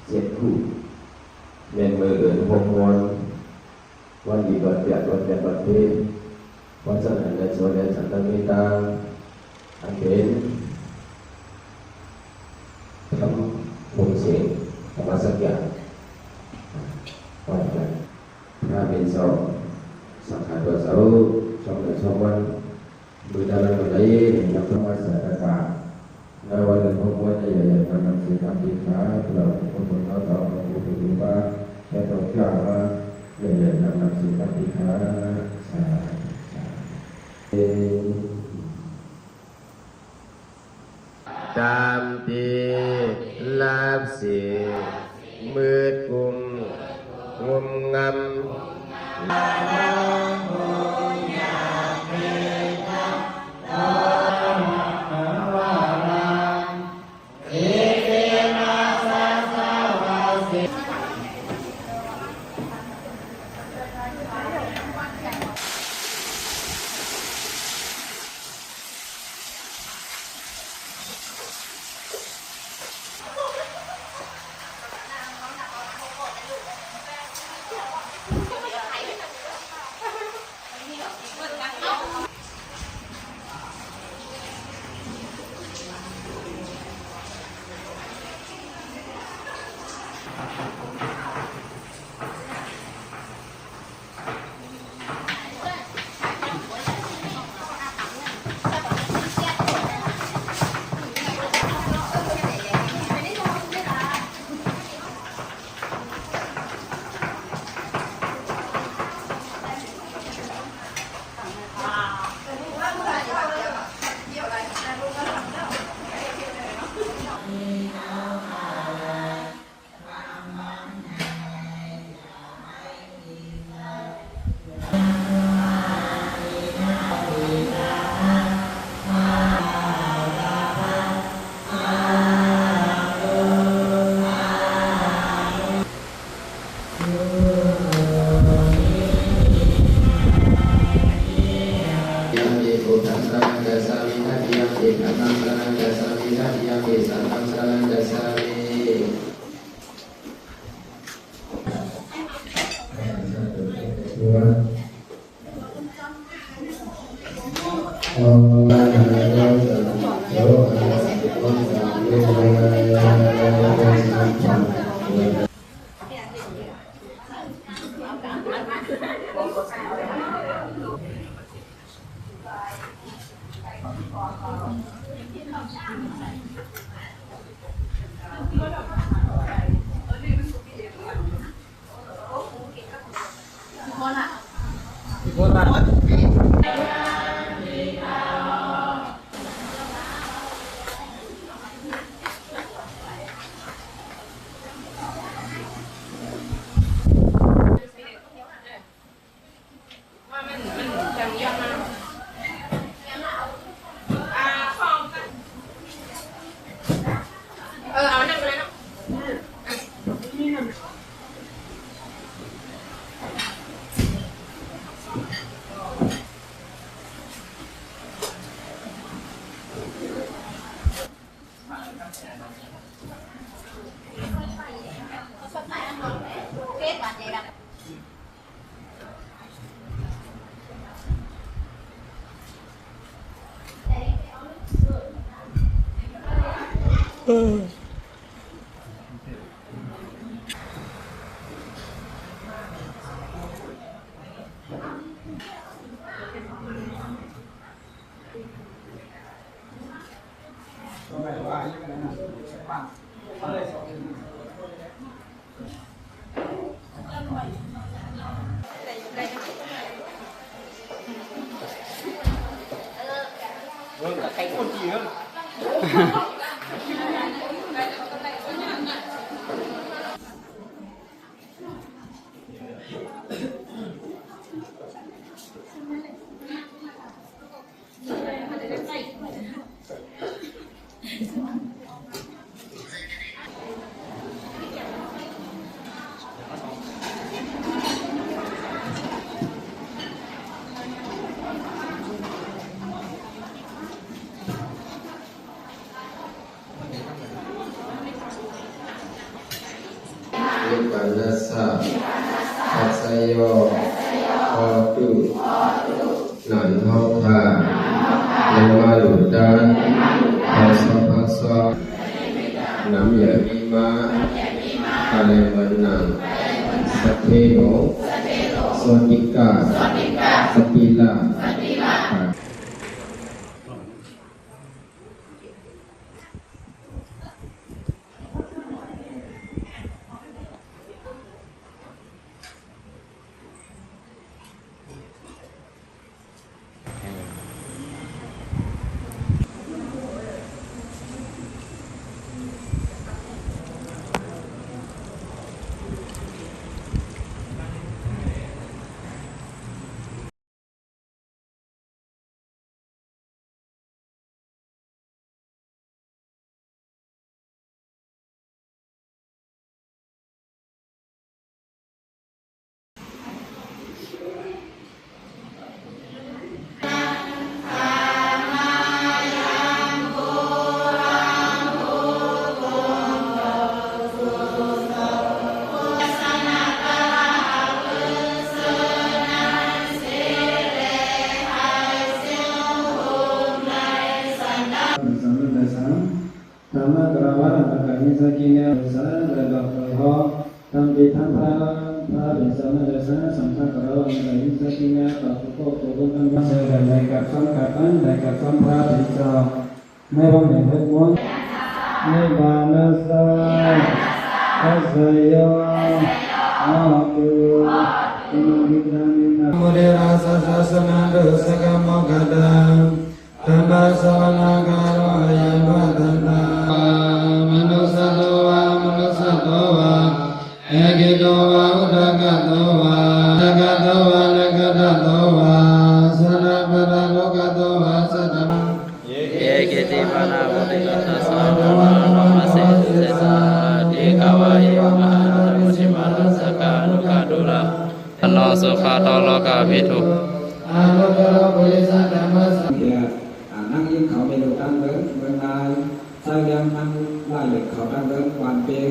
เจ็ดคู่เงินมือเดือนหกวันวันดีวันเดียดวันเดียดวันเพ็ญวันจันทร์ในโซนสันตมิตาอันเป็นทำวงเสียงธรรมสักอย่างวันนั้นพระเป็นสองสังขารตัวเสาสองเดือนสองวันบุญดาราคนใดนับธรรมะสัจจะในวันเดือนหกวันใหญ่ๆทำนำสิ่งทำดีขาเราคนคนเราต่อมาบุญบุญบ้าแค่ต้องกล้าว่าใหญ่ๆทำนำสิ่งทำดีขาตามตีลาบเสียมืดกุมงมงำcái con gì hơn ปันนัสสะทัสสยโยโอตุนันทองทาเยมาลุดานภาษาภาษาน้ำยาวิมาคาเลวันนังสัพเพโนสวัสดิกาสติลาธรรมะกราวะอัตถะนิสักิเนสะระดับหอธรรมจิตธรรมะพระเป็นสมณะสะสัมภะกราวะอัตถะนิสักิเนตัพพะโตโกตังวะเสด็จในกับสังกัปปันในกับสัมภะเป็นเจ้าไม่ว่าเป็นทุกข์ไม่บานัสสะทัสสยโยอาตุอิมิตามินะโมเดราสะสะนะดุสกะโมกะดังธรรมะสวนาการวะยันวัตนามนุสโตวามนุสโตวาเอกิโตวาอุดกโตวาตกโตวาเลกโตวาสนะปะระโลกโตวาสัตตะเยกิติปนาโมติกัสสะสะนะโมมัสสิเสสะติกาวะเยวะมหานุชิมานัสสะกานุกาดุระตโนสุขาโตโลกาภิทุอาโลกะโลกุลิสัตตมะสังเกตนั่งยิ้มเขาไปดูตั้งเดินเมืองนายใส่ยังนั่งไล่เหล็กเขาตั้งเดินหวานเปง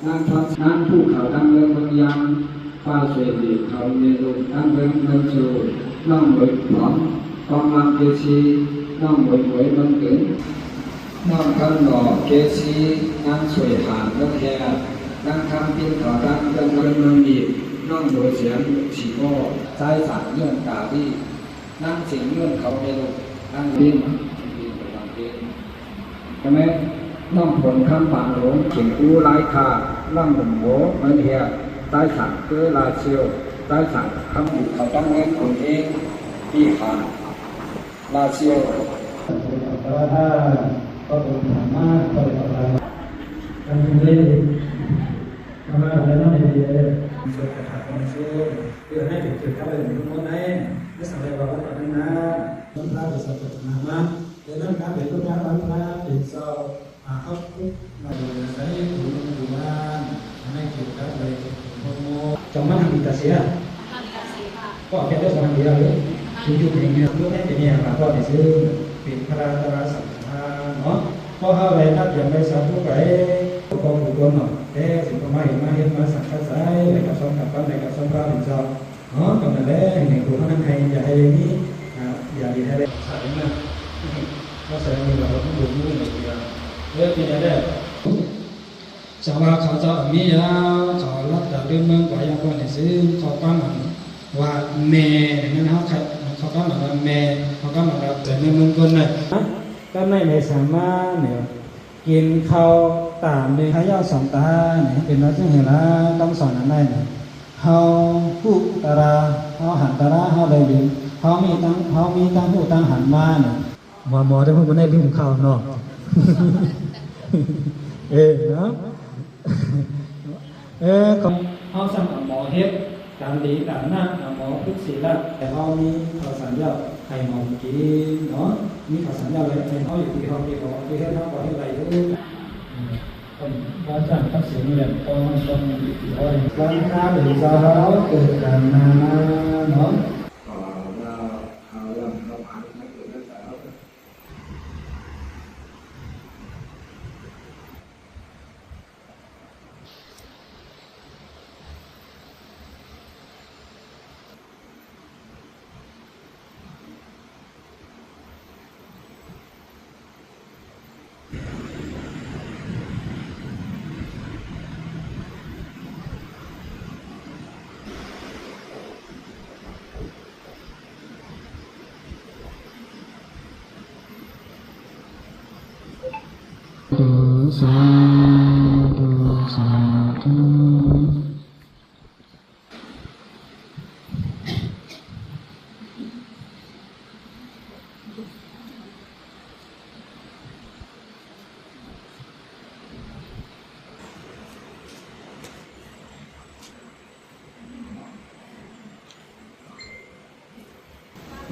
นั่งทอดนั่งผู้เขาตั้งเดินเมืองยังฟ้าเสดีเขาเยดูตั้งเดินเมืองจูน้องหวยหอมกองมังเกชีน้องหวยหวยเมืองถึงน้องกันหล่อเกชีนั่งสวยหานเมืองแคนั่งคำพินเขาตั้งเดินเมืองดีน้องโดยเสียงฉีโก้ใช้สารเงื่อนกาที่นั่งเสียงเงื่อนเขาเมลุนั่งดินใช่ไหมน้องผลคำปางหลงเขียงกู้ไร้ขาล่องหนุ่มโหมันเหียใต้สั่งเกือลาเชียวใต้สั่งคำบุกเขาต้องเงินคนเองพี่ขาลาเชียวแต่ว่าถ้าก็เป็นธรรมะก็เป็นอะไรกันเล่นทำอะไรนั่นเองช่วยกระทำความช่วยเพื่อให้ถึงเข้าไปถึงคนนั้นไม่สำเร็จเราก็ทำนะน้ำตาจะสับสนมาเดี๋ยวนั้นการเป็นลูกค้าร้านค้าเป็นเซาเขามาดูใช้ถุงดูบ้านให้เกี่ยวกับอะไรโมจงมาทำกิจเสียก็แค่ได้สองเดียวเลยยุคๆอย่างเงี้ยยุคนี้เป็นอย่างไรก็ได้ซื้อเป็นพระราชสัมภาระเนาะเพราะเขาอะไรนับอย่างไรสักทุกไรกองบุคคลเนาะแต่สิ่งที่มาเห็นมาสังกัดสายในกับสองกับปั้นในกับสองพระเป็นเจ้าเนาะตรงนั้นแหละในกลุ่มนั้นให้อย่าให้นี้อย่าดีให้ได้สายนะก็แสดงว่าเราต้องดูมือหนึ่งเดียวเรื่องที่ได้ชาวบ้านเขาจะมีเขาลัดจากเรื่องเมืองกว่าอย่างคนที่ซื้อเขาปั้นว่าเมย์นั่นเขาปั้นว่าเมย์เขาปั้นว่าแต่ในเมืองคนน่ะก็ไม่สามารถเนี่ยกินข้าวตามในขยะสองตาเนี่ยเป็นว่าจึงเห็นแล้วต้องสอนอะไรเนี่ยเขาผู้ตาราเขาหันตาราเขาได้ยินเขามีตั้งผู้ตั้งหันมาเนี่ยหมอได้พูดมาได้ลืมข้าวเนาะเนาะเขาสั่งหมอเฮ็ดการดีการนั่งหมอพุทธศิลป์แต่เขามีเขาสัญญาให้หมอกินเนาะมีเขาสัญญาอะไรให้เขาอยู่ที่ห้องที่เขาที่ให้เขาปล่อยให้ไหลด้วยการสั่งทักษิณเนี่ยต้องอยู่ที่ห้องการค้าหรือจะเขาเกิดการนาเนาะ สาธุสาธุ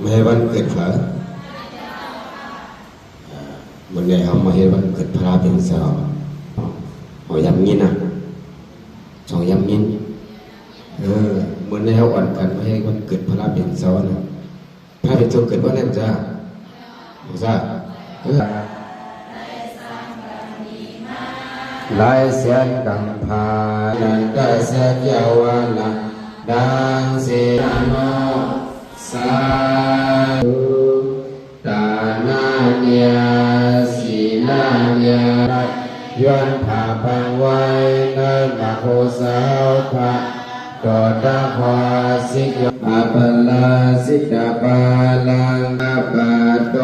มาให้วันเกิดพระวันนี้เขามาให้วันเกิดพระเป็นสาวเขายำยินอ่ะสองยำยินเหมือนในเขาอ่อนกันมาให้วันเกิดพระเป็นสาวนะพระเป็นสาวเกิดวันไหนจ้าบอกจ้าลายเสียนกังพานันตะเสกยาวานะดังเสียโนสาธุตานาเนียสีนาเนียย้อนผ่าพังไว้ในมาโคสาวพระตอดาพาสิกอาปลาสิกาปาลังอาปาโต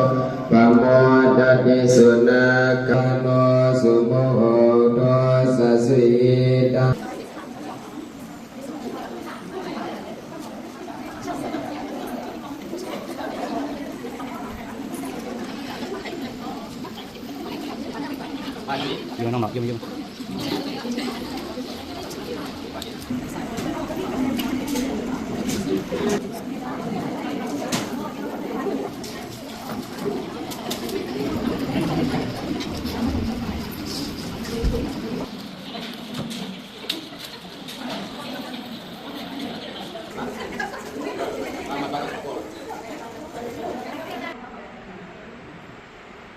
ปะโมดติสุนักโนสุโมโตสัสสิตาdương nông nọc dương dương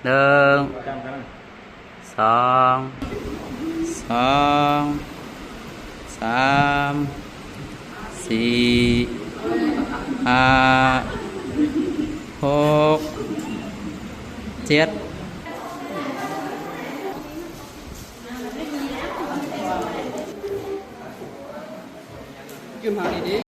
đường song song sam si a hok chết kim hàng đi